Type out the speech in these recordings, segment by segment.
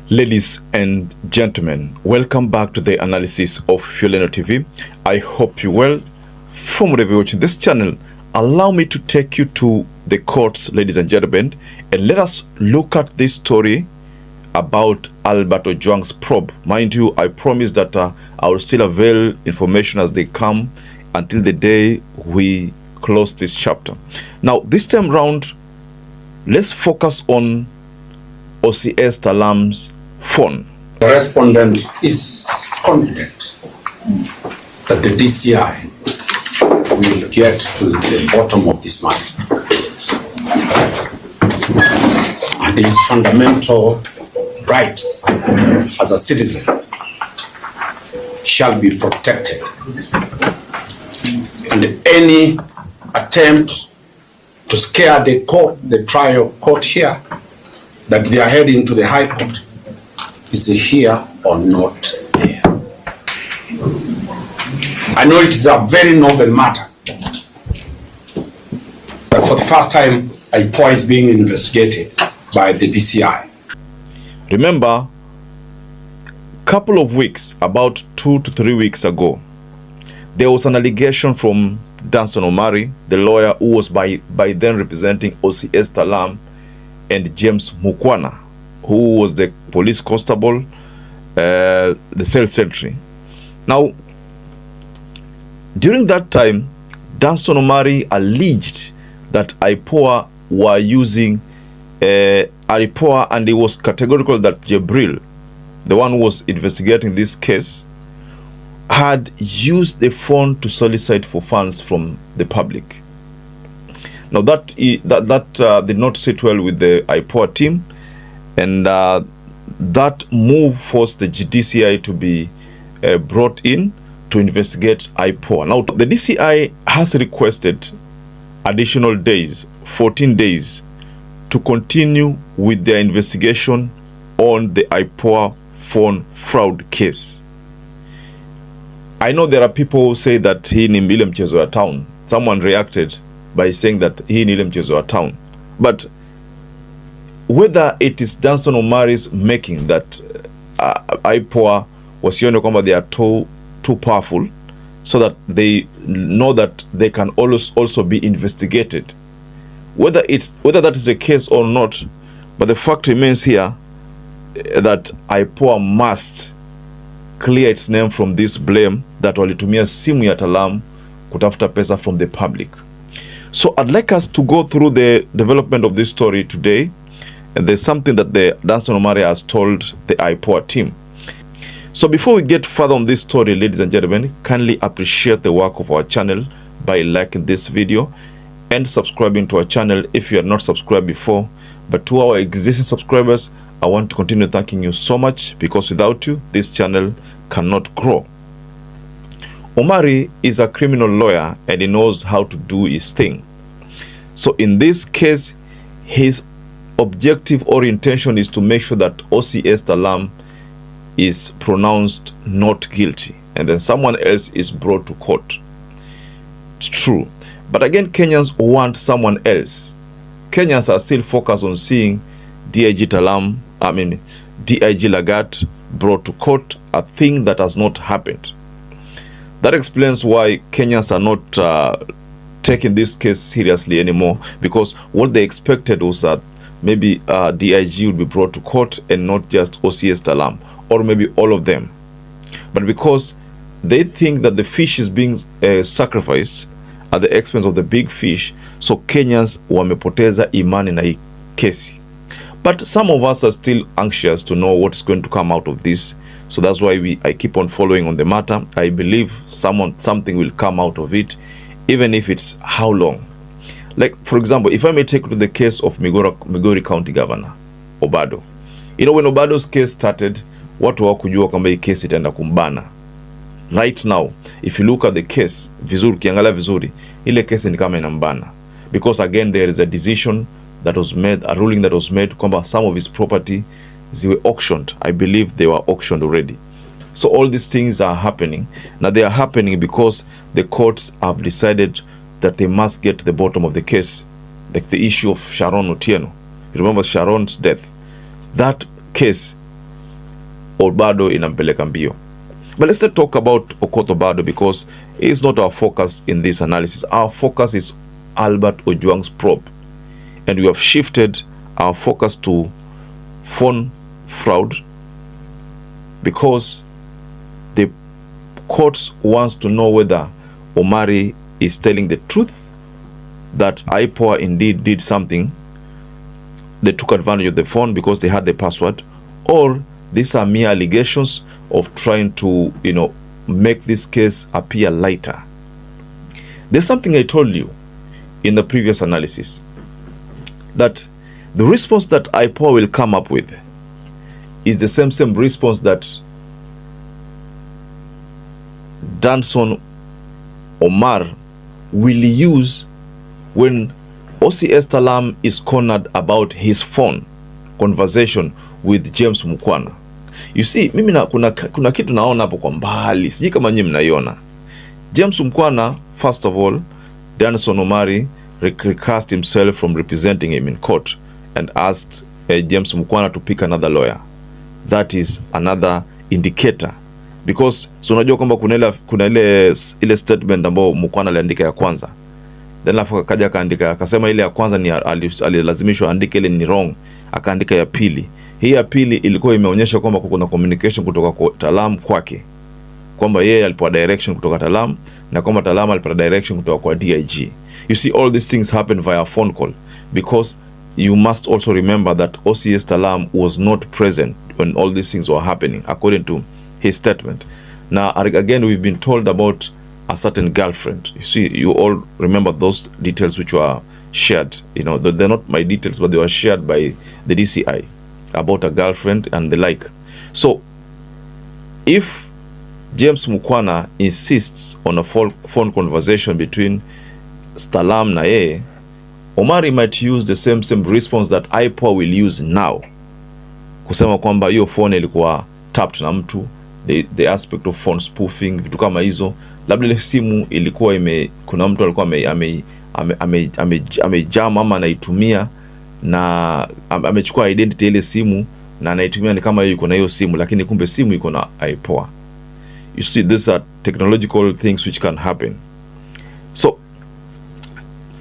Ladies and gentlemen, welcome back to the analysis of YOLENO TV. I hope you well. From wherever you're watching this channel, allow me to take you to the courts, ladies and gentlemen, and let us look at this story about Albert OJUANG's probe. Mind you, I promise that I will still avail information as they come until the day we close this chapter. Now, this time round, let's focus on OCS Talam's phone. The respondent is confident that the DCI will get to the bottom of this matter, and his fundamental rights as a citizen shall be protected, and any attempt to scare the trial court here that they are heading to the High Court is a here or not there. I know it is a very novel matter, but for the first time, IPOA is being investigated by the DCI. Remember, a couple of weeks, about 2 to 3 weeks ago, there was an allegation from Danson Omari, the lawyer who was by then representing OCS Talam, and James Mukwana, who was the police constable, the cell secretary. Now, during that time, Danson Omari alleged that IPOA were using IPOA, and it was categorical that Jibril, the one who was investigating this case, had used the phone to solicit for funds from the public. Now that did not sit well with the IPOA team, and that move forced the DCI to be brought in to investigate IPOA. Now the DCI has requested additional days, 14 days, to continue with their investigation on the IPOA phone fraud case. I know there are people who say that hii ni ile mchezo ya town. Someone reacted by saying that hii ni ile mchezo ya town. But whether it is Danson Omari's making that IPOA wasione kwamba they are too powerful, so that they know that they can also be investigated. Whether that is the case or not, but the fact remains here that IPOA must clear its name from this blame that walitumia simu ya Talam kutafuta pesa from the public. So I'd like us to go through the development of this story today, and there's something that the Danson Omari has told the IPOA team. So before we get further on this story, ladies and gentlemen, kindly appreciate the work of our channel by liking this video and subscribing to our channel if you are not subscribed before. But to our existing subscribers, I want to continue thanking you so much, because without you, this channel cannot grow. Omari is a criminal lawyer and he knows how to do his thing. So in this case, his objective or intention is to make sure that OCS Talam is pronounced not guilty, and then someone else is brought to court. It's true. But again, Kenyans want someone else. Kenyans are still focused on seeing DIG Lagat brought to court, a thing that has not happened. That explains why Kenyans are not taking this case seriously anymore, because what they expected was that maybe DIG would be brought to court and not just OCS Talam, or maybe all of them. But because they think that the fish is being sacrificed at the expense of the big fish, so Kenyans wamepoteza imani na hii kesi. But some of us are still anxious to know what is going to come out of this. So that's why I keep on following on the matter. I believe something will come out of it, even if it's how long. Like, for example, if I may take to the case of Migori County Governor Obado. You know, when Obado's case started, watu hawakujua kwamba hii case itaenda kumbana. Right now, if you look at the case vizuri, kiangalia vizuri, ile case ni kama inambana, because again there is a decision that was made, a ruling that was made kwamba some of his property ziwe auctioned. I believe they were auctioned already. So all these things are happening. Now they are happening because the courts have decided that they must get to the bottom of the case. Like the issue of Sharon Otieno. You remember Sharon's death? That case or bado inampeleka mbio. But let's not talk about Okoth Obado because it's not our focus in this analysis. Our focus is Albert Ojwang's probe, and we have shifted our focus to phone fraud because the courts wants to know whether Omari is telling the truth, that IPOA indeed did something. They took advantage of the phone because they had the password, or these are mere allegations of trying to, make this case appear lighter. There's something I told you in the previous analysis, that the response that IPOA will come up with is the same response that Danson Omar will use when OCS Talam is cornered about his phone conversation with James Mukwana. You see, mimi kuna kitu naona hapo kwa mbali, sijui kama nyinyi mnaiona. James Mukwana, first of all, Danson Omari recast himself from representing him in court and asked James Mukwana to pick another lawyer. That is another indicator, because so unajua kwamba kuna ile statement ambayo Mukwana aliandika ya kwanza, then alafu akaja akaandika akasema ile ya kwanza ni alilazimishwa andike ile ni wrong, akaandika ya pili. Hii ya pili ilikuwa imeonyesha kwamba kuna communication kutoka kwa Talam kwake, kwamba yeye alipewa direction kutoka Talam na kwamba Talam alipewa direction kutoka kwa DIG. You see, all these things happen via phone call, because you must also remember that OCS Talam was not present when all these things were happening, according to his statement. Now, again, we've been told about a certain girlfriend. You see, you all remember those details which were shared. They're not my details, but they were shared by the DCI about a girlfriend and the like. So, if James Mukwana insists on a phone conversation between Talam na yeye, Omari might use the same response that IPOA will use now, kusema kwamba hiyo phone ilikuwa tapped na mtu, the aspect of phone spoofing, vitu kama hizo. Labda ile simu ilikuwa kuna mtu alikuwa amejam ama anaitumia na amechukua identity ile simu na anaitumia ni kama yuko na hiyo simu, lakini kumbe simu iko na IPOA. You see, these are technological things which can happen. So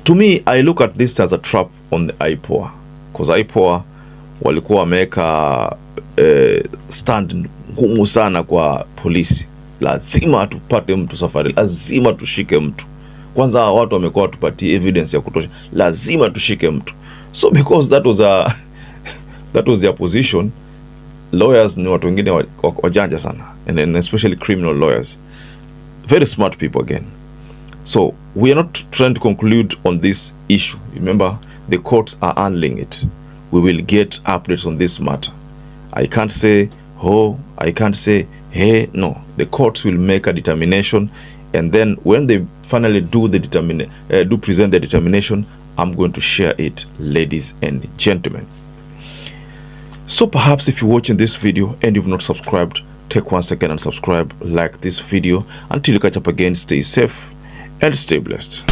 to me, I look at this as a trap on the IPOA, because IPOA walikuwa wameweka stand ngumu sana kwa polisi. Lazima tupate mtu safari, lazima tushike mtu. Kwanza watu wamekuwa watupatie evidence ya kutosha, lazima tushike mtu. So because that was their position, lawyers ni watu wengine wajanja sana, and especially criminal lawyers, very smart people again. So we are not trying to conclude on this issue. Remember, the courts are handling it. We will get updates on this matter. I can't say, I can't say, hey, no. The courts will make a determination, and then when they finally do present the determination, I'm going to share it, ladies and gentlemen. So perhaps if you're watching this video and you've not subscribed, take 1 second and subscribe, like this video. Until you catch up again, stay safe and stay blessed.